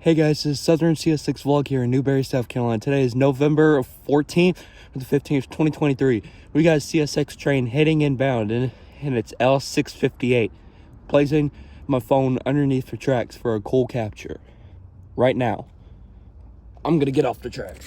Hey guys, this is Southern CSX vlog here in Newberry, South Carolina. Today is November 14th or the 15th, 2023. We got a CSX train heading inbound and it's L658. Placing my phone underneath the tracks for a cool capture. Right now, I'm gonna get off the tracks.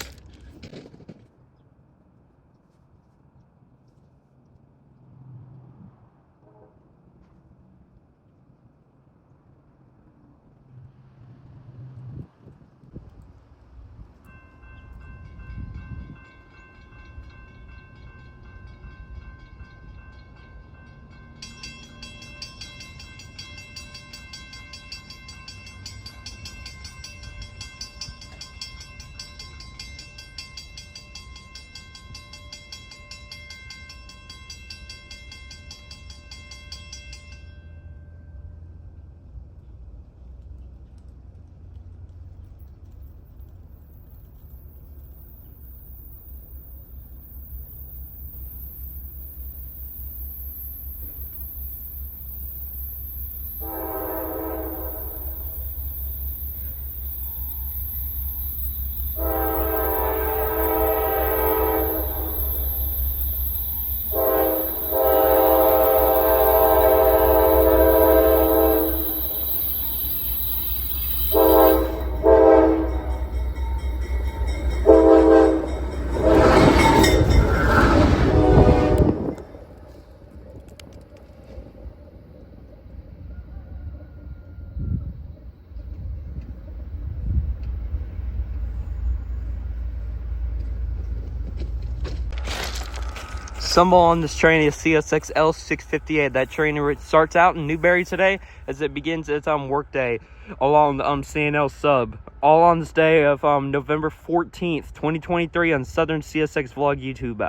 Stumble on this train is CSX L658. That train starts out in Newberry today as it begins its Workday along the CNL sub. All on this day of November 14th, 2023 on Southern CSX Vlog YouTube.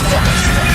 Stop!